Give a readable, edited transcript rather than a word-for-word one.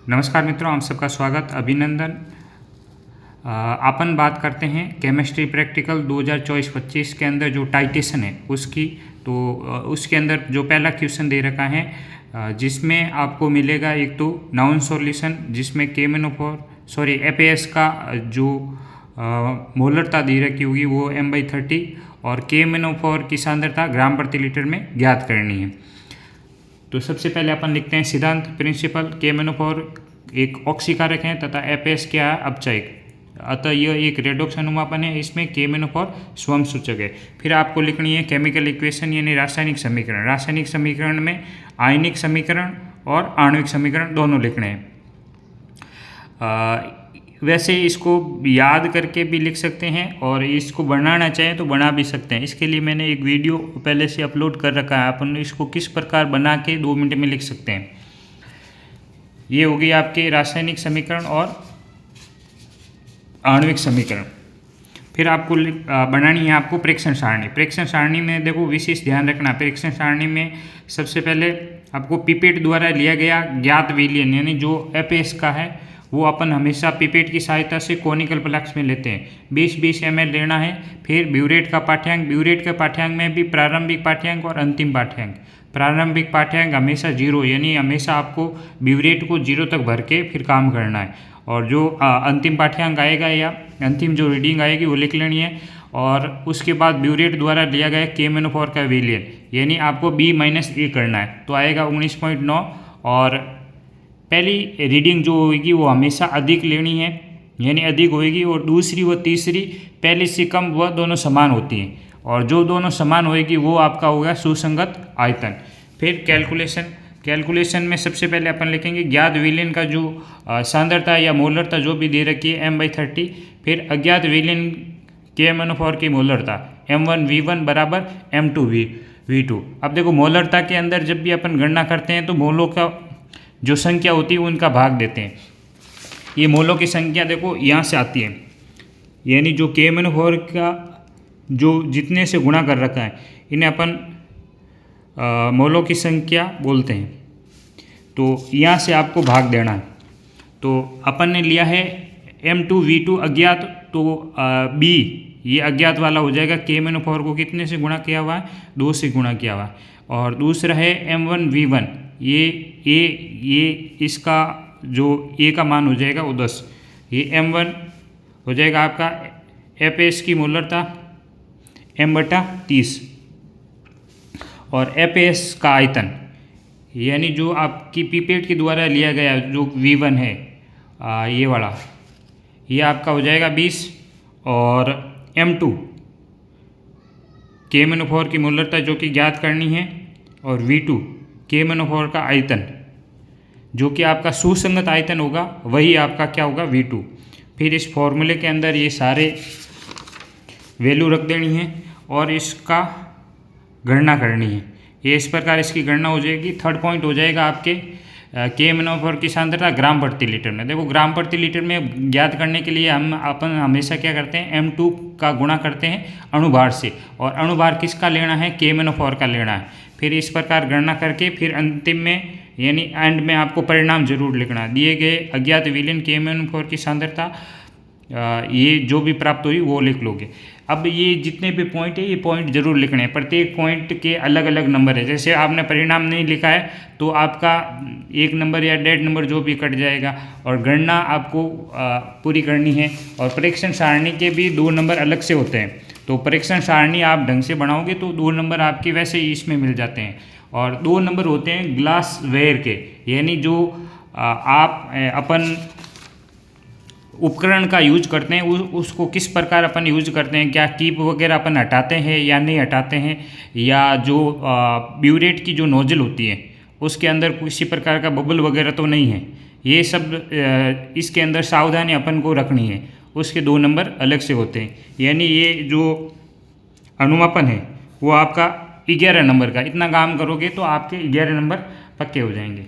नमस्कार मित्रों, आप सबका स्वागत, अभिनंदन। अपन बात करते हैं केमिस्ट्री प्रैक्टिकल 2024-25 के अंदर जो टाइटेशन है उसकी। तो उसके अंदर जो पहला क्वेश्चन दे रखा है जिसमें आपको मिलेगा एक तो नाउन सॉल्यूशन, जिसमें एपीएस का जो मोलरता दे रखी होगी वो m/30 और KMnO4 की सांद्रता ग्राम प्रति लीटर में ज्ञात करनी है। तो सबसे पहले अपन लिखते हैं सिद्धांत प्रिंसिपल। KMnO4 एक ऑक्सीकारक है तथा एपीएस क्या है, अपचायक, अतः यह एक रेडॉक्स अनुमापन है। इसमें KMnO4 स्वयं सूचक है। फिर आपको लिखनी है केमिकल इक्वेशन यानी रासायनिक समीकरण। रासायनिक समीकरण में आयनिक समीकरण और आणविक समीकरण दोनों लिखने हैं। वैसे इसको याद करके भी लिख सकते हैं और इसको बनाना चाहें तो बना भी सकते हैं। इसके लिए मैंने एक वीडियो पहले से अपलोड कर रखा है, अपन इसको किस प्रकार बना के 2 मिनट में लिख सकते हैं। ये होगी आपके रासायनिक समीकरण और आणविक समीकरण। फिर आपको बनानी है आपको प्रेक्षण सारणी। प्रेक्षण सारणी में देखो विशेष ध्यान रखना, प्रेक्षण सारणी में सबसे पहले आपको पिपेट द्वारा लिया गया ज्ञात विलयन यानी जो एपीएस का है वो अपन हमेशा पिपेट की सहायता से कोनिकल फ्लास्क में लेते हैं। 20-20 ml लेना है। फिर ब्यूरेट का पाठ्यांक, ब्यूरेट के पाठ्यांक में भी प्रारंभिक पाठ्यांक और अंतिम पाठ्यांक। प्रारंभिक पाठ्यांक हमेशा 0 यानी हमेशा आपको ब्यूरेट को 0 तक भर के फिर काम करना है। और जो अंतिम पाठ्यांक आएगा या अंतिम जो रीडिंग आएगी वो लिख लेनी है। और उसके बाद ब्यूरेट द्वारा लिया गया KMnO4 का विलयन यानी आपको B-A करना है, तो आएगा 19.9। और पहली रीडिंग जो होगी वो हमेशा अधिक लेनी है यानी अधिक होएगी, और दूसरी व तीसरी पहले से कम व दोनों समान होती हैं, और जो दोनों समान होएगी वो आपका होगा सुसंगत आयतन। फिर कैलकुलेशन में सबसे पहले अपन लिखेंगे ज्ञात विलयन का जो सांद्रता या मोलरता जो भी दे रखी है m/30। फिर अज्ञात विलयन KMnO4 की मोलरता m1v1 बराबर m2v2। अब देखो मोलरता के अंदर जब भी अपन गणना करते हैं तो मोलों का जो संख्या होती है उनका भाग देते हैं। ये मोलों की संख्या देखो यहाँ से आती है, यानी जो KMnO4 का जो जितने से गुणा कर रखा है इन्हें अपन मोलों की संख्या बोलते हैं। तो यहाँ से आपको भाग देना है। तो अपन ने लिया है m2v2 अज्ञात, तो B ये अज्ञात वाला हो जाएगा। KMnO4 को कितने से गुणा किया हुआ है, 2 से गुणा किया हुआ है। और दूसरा है m1v1, ये इसका जो A का मान हो जाएगा वो 10। ये m1 हो जाएगा आपका एपीएस की मोलरता m/30 और एपीएस का आयतन यानी जो आपकी पिपेट के द्वारा लिया गया जो V1 है ये वाला, ये आपका हो जाएगा 20। और m2 KMnO4 की मोलरता जो कि ज्ञात करनी है, और V2 KMnO4 का आयतन जो कि आपका सुसंगत आयतन होगा वही आपका क्या होगा, V2। फिर इस फॉर्मूले के अंदर ये सारे वैल्यू रख देनी है और इसका गणना करनी है। ये इस प्रकार इसकी गणना हो जाएगी। थर्ड पॉइंट हो जाएगा आपके KMnO4 की सांद्रता ग्राम प्रति लीटर में। देखो ग्राम प्रति लीटर में ज्ञात करने के लिए अपन हमेशा क्या करते हैं, m2 का गुणा करते हैं अणुभार से, और अणुभार किसका लेना है, KMnO4 का लेना है। फिर इस प्रकार गणना करके फिर अंतिम में यानी एंड में आपको परिणाम जरूर लिखना है। दिए गए अज्ञात विलयन KMnO4 की सांद्रता ये जो भी प्राप्त हुई वो लिख लोगे। अब ये जितने भी पॉइंट है ये पॉइंट जरूर लिखने हैं। प्रत्येक पॉइंट के अलग अलग नंबर है। जैसे आपने परिणाम नहीं लिखा है तो आपका 1 नंबर या 1.5 नंबर जो भी कट जाएगा। और गणना आपको पूरी करनी है। और परीक्षण सारणी के भी 2 नंबर अलग से होते हैं। तो परीक्षण सारणी आप ढंग से बनाओगे तो 2 नंबर आपके वैसे ही इसमें मिल जाते हैं। और 2 नंबर होते हैं ग्लास वेयर के, यानी जो आप अपन उपकरण का यूज करते हैं उसको किस प्रकार अपन यूज करते हैं, क्या कीप वगैरह अपन हटाते हैं या नहीं हटाते हैं, या जो ब्यूरेट की जो नोजल होती है उसके अंदर किसी प्रकार का बबल वगैरह तो नहीं है। ये सब इसके अंदर सावधानी अपन को रखनी है। उसके 2 नंबर अलग से होते हैं। यानी ये जो अनुमापन है वो आपका 11 नंबर का, इतना काम करोगे तो आपके 11 नंबर पक्के हो जाएंगे।